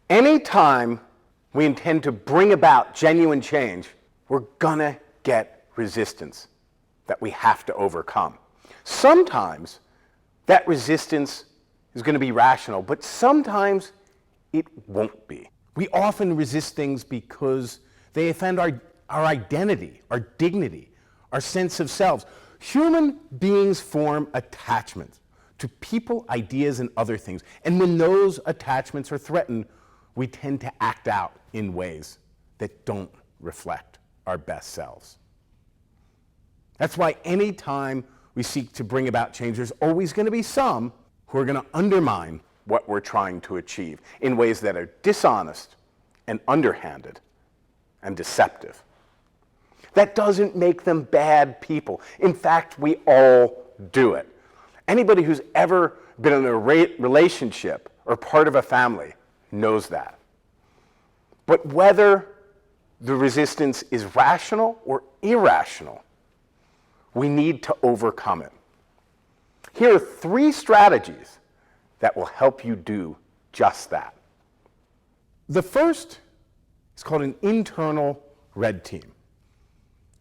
Anytime we intend to bring about genuine change, we're gonna get resistance that we have to overcome. Sometimes that resistance is going to be rational, but sometimes it won't be. We often resist things because they offend our identity, our dignity, our sense of selves. Human beings form attachments to people, ideas, and other things. And when those attachments are threatened, we tend to act out in ways that don't reflect our best selves. That's why anytime we seek to bring about change, there's always going to be some who are going to undermine what we're trying to achieve in ways that are dishonest and underhanded and deceptive. That doesn't make them bad people. In fact, we all do it. Anybody who's ever been in a relationship or part of a family knows that. But whether the resistance is rational or irrational, we need to overcome it. Here are 3 strategies that will help you do just that. The first is called an internal red team.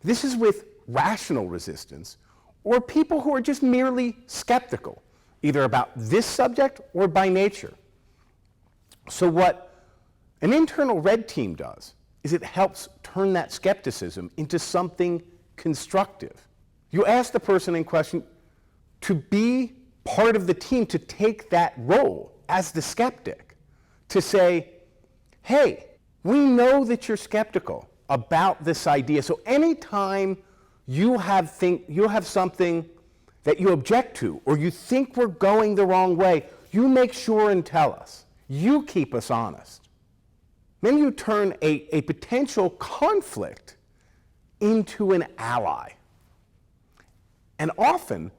This is with rational resistance or people who are just merely skeptical, either about this subject or by nature. So what an internal red team does is it helps turn that skepticism into something constructive. You ask the person in question to be part of the team, to take that role as the skeptic, to say, hey, we know that you're skeptical about this idea, so anytime you have something that you object to or you think we're going the wrong way, you make sure and tell us. You keep us honest. Then you turn a potential conflict into an ally. And often,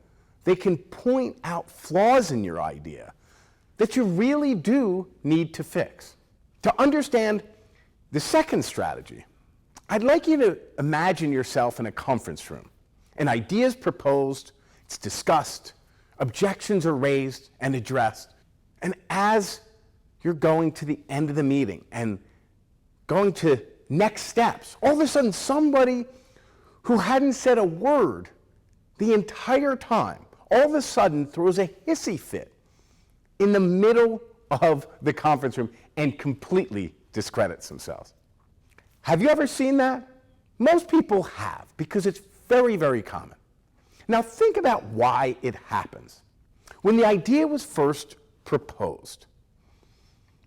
they can point out flaws in your idea that you really do need to fix. To understand the second strategy, I'd like you to imagine yourself in a conference room. An idea is proposed, it's discussed, objections are raised and addressed. And as you're going to the end of the meeting and going to next steps, all of a sudden somebody who hadn't said a word the entire time, all of a sudden throws a hissy fit in the middle of the conference room and completely discredits themselves. Have you ever seen that? Most people have, because it's very, very common. Now think about why it happens. When the idea was first proposed,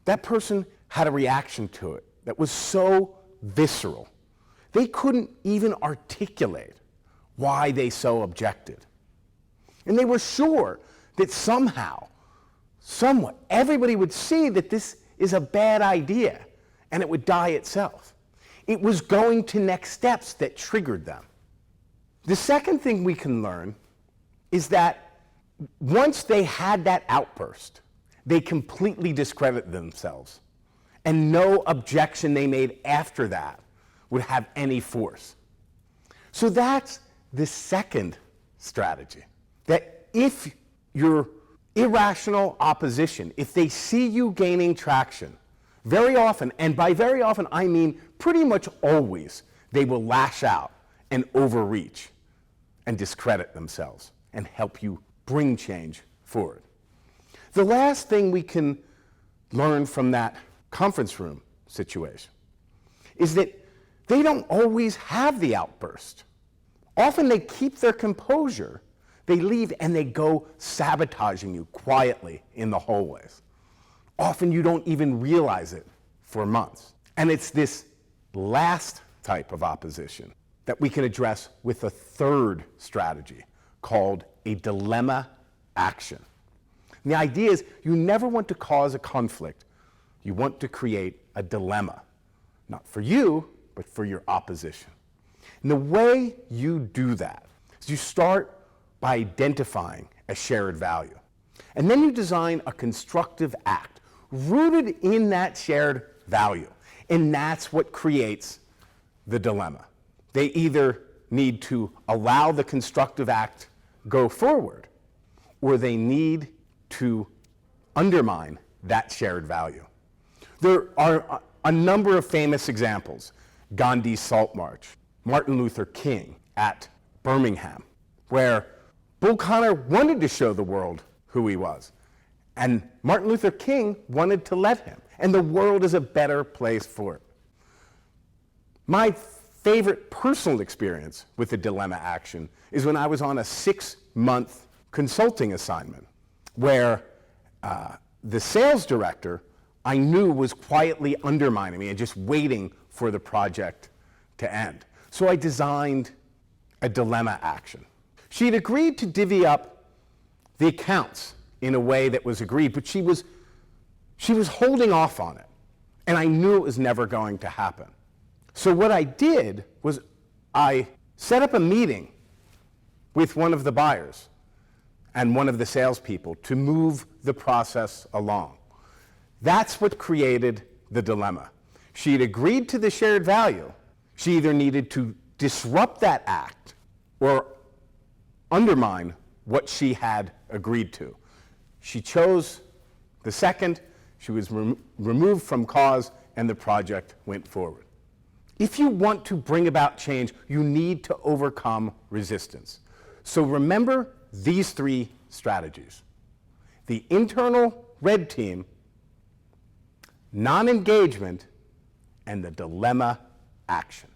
that person had a reaction to it that was so visceral, they couldn't even articulate why they so objected. And they were sure that somehow, somewhat, everybody would see that this is a bad idea and it would die itself. It was going to next steps that triggered them. The second thing we can learn is that once they had that outburst, they completely discredited themselves, and no objection they made after that would have any force. So that's the second strategy, that if your irrational opposition, if they see you gaining traction, very often, and by very often I mean pretty much always, they will lash out and overreach and discredit themselves and help you bring change forward. The last thing we can learn from that conference room situation is that they don't always have the outburst. Often they keep their composure, they leave and they go sabotaging you quietly in the hallways. Often you don't even realize it for months. And it's this last type of opposition that we can address with a third strategy called a dilemma action. And the idea is you never want to cause a conflict. You want to create a dilemma, not for you, but for your opposition. And the way you do that is you start by identifying a shared value. And then you design a constructive act rooted in that shared value. And that's what creates the dilemma. They either need to allow the constructive act go forward, or they need to undermine that shared value. There are a number of famous examples. Gandhi's Salt March, Martin Luther King at Birmingham, where Bull Connor wanted to show the world who he was. And Martin Luther King wanted to let him. And the world is a better place for it. My favorite personal experience with the dilemma action is when I was on a 6-month consulting assignment where the sales director I knew was quietly undermining me and just waiting for the project to end. So I designed a dilemma action. She'd agreed to divvy up the accounts in a way that was agreed, but she was holding off on it. And I knew it was never going to happen. So what I did was I set up a meeting with one of the buyers and one of the salespeople to move the process along. That's what created the dilemma. She'd agreed to the shared value. She either needed to disrupt that act or undermine what she had agreed to. She chose the second. She was removed from cause, and the project went forward. If you want to bring about change, you need to overcome resistance. So remember these 3 strategies: the internal red team, non-engagement, and the dilemma action.